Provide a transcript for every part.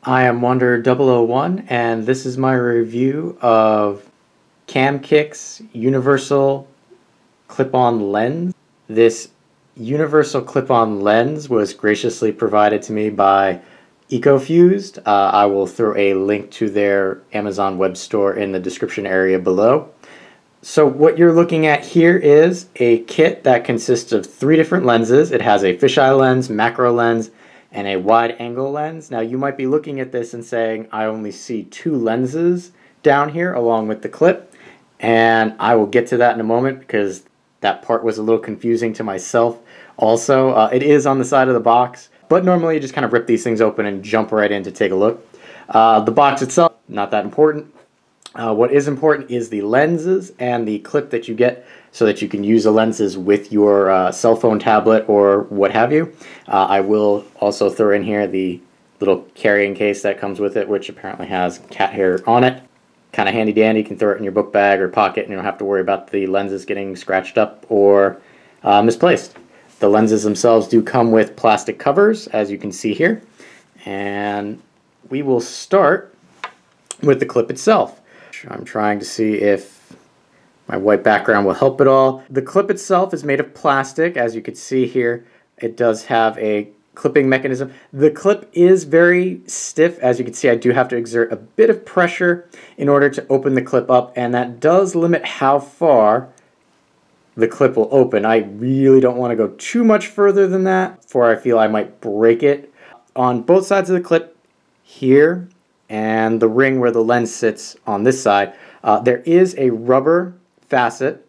I am Wonder001 and this is my review of CamKix Universal Clip-On Lens. This universal clip-on lens was graciously provided to me by EcoFused. I will throw a link to their Amazon web store in the description area below. So what you're looking at here is a kit that consists of 3 different lenses. It has a fisheye lens, macro lens, and a wide angle lens. Now you might be looking at this and saying, I only see 2 lenses down here along with the clip, and I will get to that in a moment because that part was a little confusing to myself also. It is on the side of the box, but normally you just kind of rip these things open and jump right in to take a look. The box itself, not that important. What is important is the lenses and the clip that you get so that you can use the lenses with your cell phone, tablet, or what have you. I will also throw in here the little carrying case that comes with it, which apparently has cat hair on it. Kind of handy dandy. You can throw it in your book bag or pocket and you don't have to worry about the lenses getting scratched up or misplaced. The lenses themselves do come with plastic covers, as you can see here. And we will start with the clip itself. I'm trying to see if my white background will help at all. The clip itself is made of plastic. As you can see here, it does have a clipping mechanism. The clip is very stiff. As you can see, I do have to exert a bit of pressure in order to open the clip up, and that does limit how far the clip will open. I really don't want to go too much further than that, for I feel I might break it. On both sides of the clip, here and the ring where the lens sits on this side, there is a rubber facet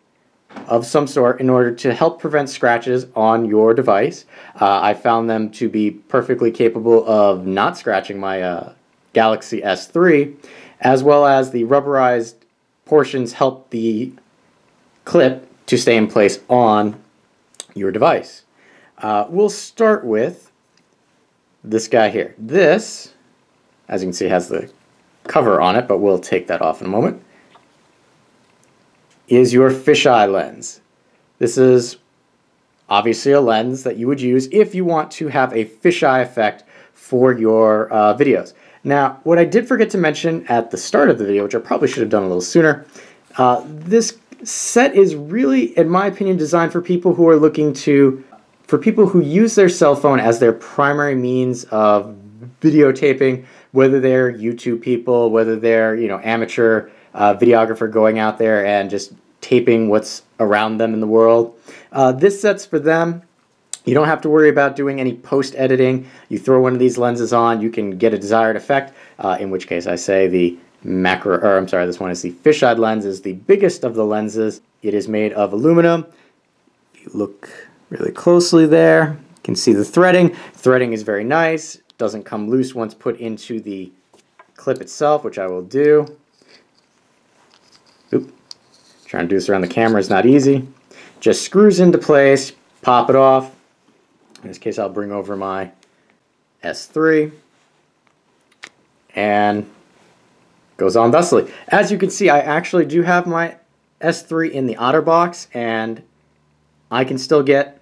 of some sort in order to help prevent scratches on your device. I found them to be perfectly capable of not scratching my Galaxy S3, as well as the rubberized portions help the clip to stay in place on your device. We'll start with this guy here. This, as you can see, has the cover on it, but we'll take that off in a moment, is your fisheye lens. This is obviously a lens that you would use if you want to have a fisheye effect for your videos. Now, what I did forget to mention at the start of the video, which I probably should have done a little sooner, this set is really, in my opinion, designed for people who are looking to, for people who use their cell phone as their primary means of videotaping, whether they're YouTube people, whether they're, amateur videographer going out there and just taping what's around them in the world. This set's for them. You don't have to worry about doing any post-editing. You throw one of these lenses on, you can get a desired effect, in which case I say the macro, or I'm sorry, this one is the fisheye lens, is the biggest of the lenses. It is made of aluminum. If you look really closely there, you can see the threading. Threading is very nice. Doesn't come loose once put into the clip itself, which I will do. Oop. Trying to do this around the camera is not easy. Just screws into place, pop it off. In this case, I'll bring over my S3 and goes on thusly. As you can see, I actually do have my S3 in the OtterBox, and I can still get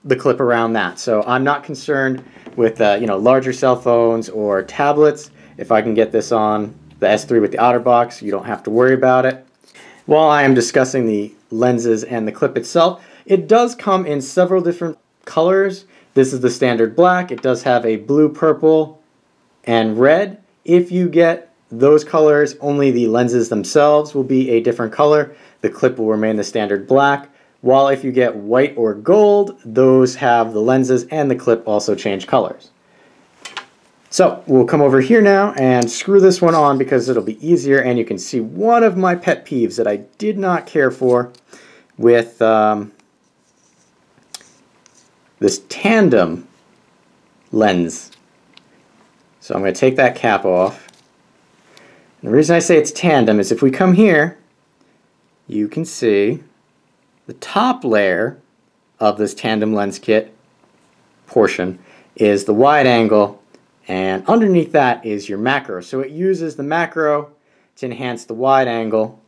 the clip around that. So I'm not concerned with larger cell phones or tablets. If I can get this on the S3 with the OtterBox, you don't have to worry about it. While I am discussing the lenses and the clip itself, it does come in several different colors. This is the standard black. It does have a blue, purple, and red. If you get those colors, only the lenses themselves will be a different color. The clip will remain the standard black. While if you get white or gold, those have the lenses and the clip also change colors. So we'll come over here now and screw this one on because it'll be easier, and you can see one of my pet peeves that I did not care for with this tandem lens. So I'm going to take that cap off. And the reason I say it's tandem is if we come here, you can see the top layer of this tandem lens kit portion is the wide angle, and underneath that is your macro. So it uses the macro to enhance the wide angle.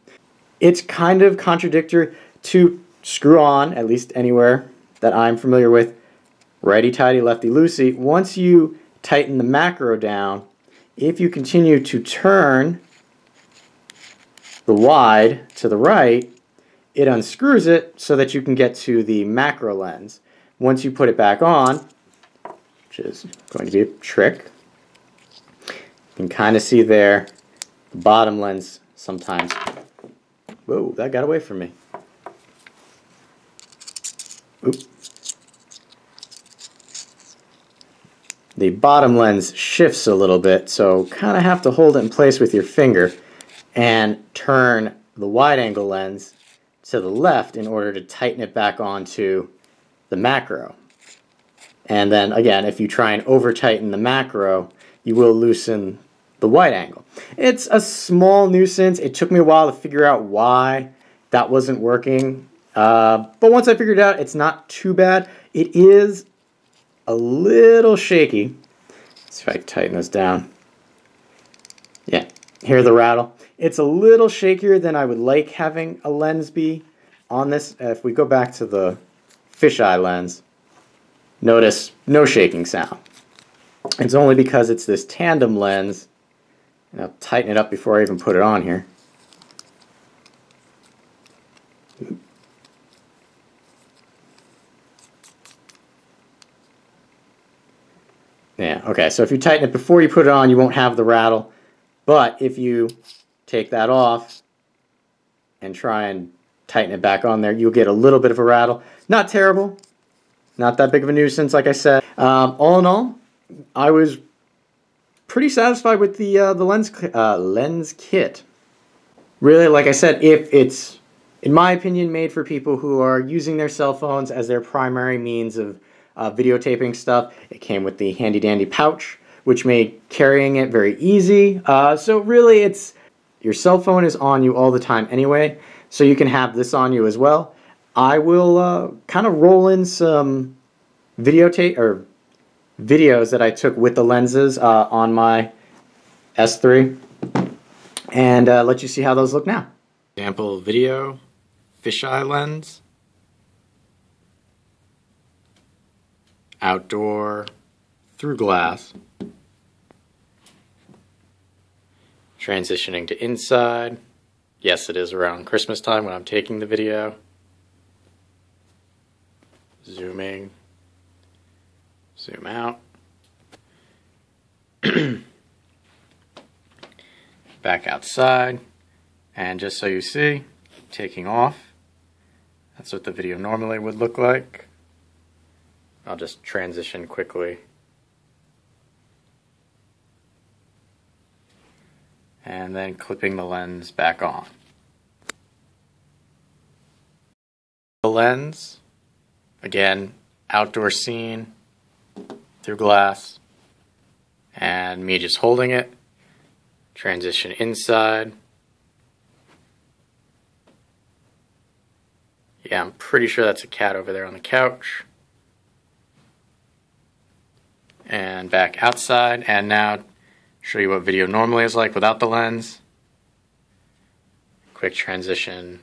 It's kind of contradictory to screw on, at least anywhere that I'm familiar with, righty-tighty, lefty-loosey. Once you tighten the macro down, if you continue to turn the wide to the right, it unscrews it so that you can get to the macro lens. Once you put it back on, which is going to be a trick, you can kind of see there the bottom lens sometimes. Whoa, that got away from me. Oop. The bottom lens shifts a little bit, so kind of have to hold it in place with your finger and turn the wide angle lens to the left in order to tighten it back onto the macro. And then again, if you try and over tighten the macro, you will loosen the wide angle. It's a small nuisance. It took me a while to figure out why that wasn't working. But once I figured it out, it's not too bad. It is a little shaky. Let's see if I can tighten this down. Yeah, hear the rattle. It's a little shakier than I would like having a lens be on this. If we go back to the fisheye lens, notice no shaking sound. It's only because it's this tandem lens. And I'll tighten it up before I even put it on here. Yeah, okay, so if you tighten it before you put it on, you won't have the rattle. But if you take that off and try and tighten it back on there, you'll get a little bit of a rattle. Not terrible, not that big of a nuisance, like I said. All in all, I was pretty satisfied with the lens kit. Really, like I said, if it's, in my opinion, made for people who are using their cell phones as their primary means of videotaping stuff. It came with the handy dandy pouch, which made carrying it very easy. So really, it's, your cell phone is on you all the time anyway, so you can have this on you as well. I will kind of roll in some videos that I took with the lenses on my S3 and let you see how those look now. Example video, fisheye lens, outdoor through glass, transitioning to inside. Yes, it is around Christmas time when I'm taking the video. Zooming. Zoom out. Back outside. And just so you see, taking off. That's what the video normally would look like. I'll just transition quickly. And then clipping the lens back on. The lens, again, outdoor scene, through glass, and me just holding it, transition inside. Yeah, I'm pretty sure that's a cat over there on the couch. And back outside, and now show you what video normally is like without the lens. Quick transition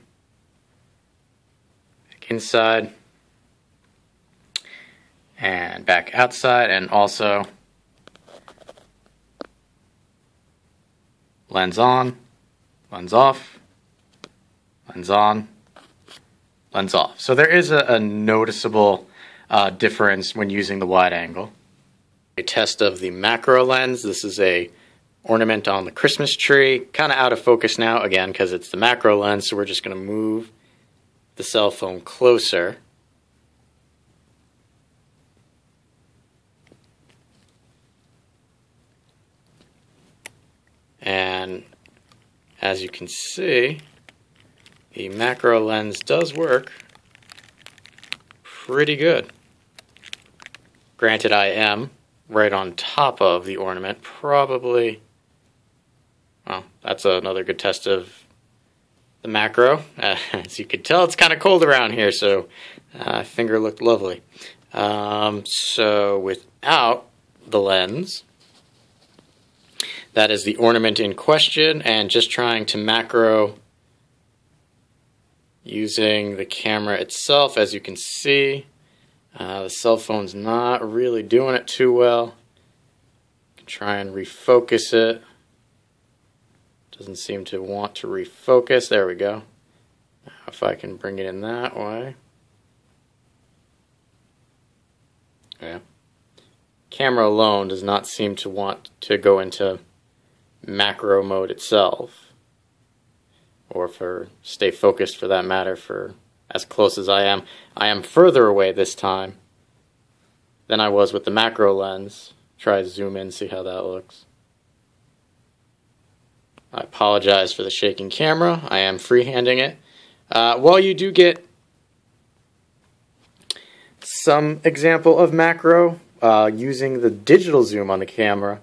back inside. And back outside, and also lens on, lens off, lens on, lens off. So there is a noticeable difference when using the wide angle. A test of the macro lens. This is a ornament on the Christmas tree. Kind of out of focus now, again, because it's the macro lens, so we're just going to move the cell phone closer. And as you can see, the macro lens does work pretty good. Granted, I am right on top of the ornament, probably. Well, that's another good test of the macro. As you can tell, it's kind of cold around here, so finger looked lovely. So without the lens, that is the ornament in question, and just trying to macro using the camera itself. As you can see, the cell phone's not really doing it too well. try and refocus it. Doesn't seem to want to refocus. There we go. Now if I can bring it in that way. Yeah. Camera alone does not seem to want to go into macro mode itself, or for stay focused for that matter, for as close as I am. I am further away this time than I was with the macro lens. Try to zoom in, see how that looks. I apologize for the shaking camera. I am freehanding it. While you do get some example of macro using the digital zoom on the camera,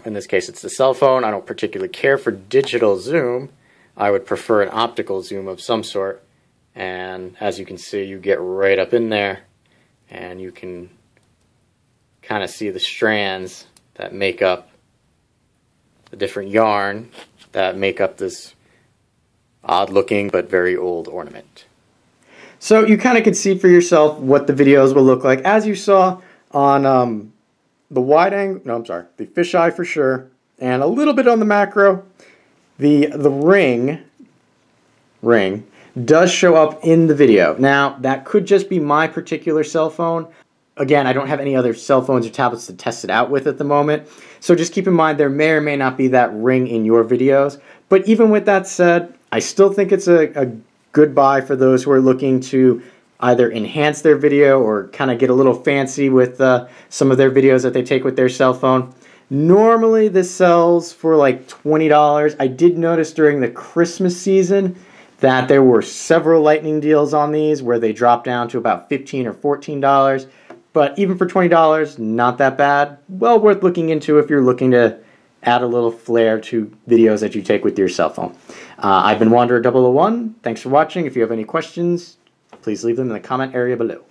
in this case it's the cell phone. I don't particularly care for digital zoom. I would prefer an optical zoom of some sort. And as you can see, you get right up in there and you can kind of see the strands that make up the different yarn that make up this odd looking but very old ornament. So you kind of can see for yourself what the videos will look like, as you saw on the wide angle, no, I'm sorry, the fisheye for sure, and a little bit on the macro. The ring does show up in the video. Now, that could just be my particular cell phone. Again, I don't have any other cell phones or tablets to test it out with at the moment. So just keep in mind there may or may not be that ring in your videos. But even with that said, I still think it's a good buy for those who are looking to either enhance their video or kind of get a little fancy with some of their videos that they take with their cell phone. Normally this sells for like $20. I did notice during the Christmas season that there were several lightning deals on these where they dropped down to about $15 or $14. But even for $20, not that bad. Well worth looking into if you're looking to add a little flair to videos that you take with your cell phone. I've been Wanderer 001. Thanks for watching. If you have any questions, please leave them in the comment area below.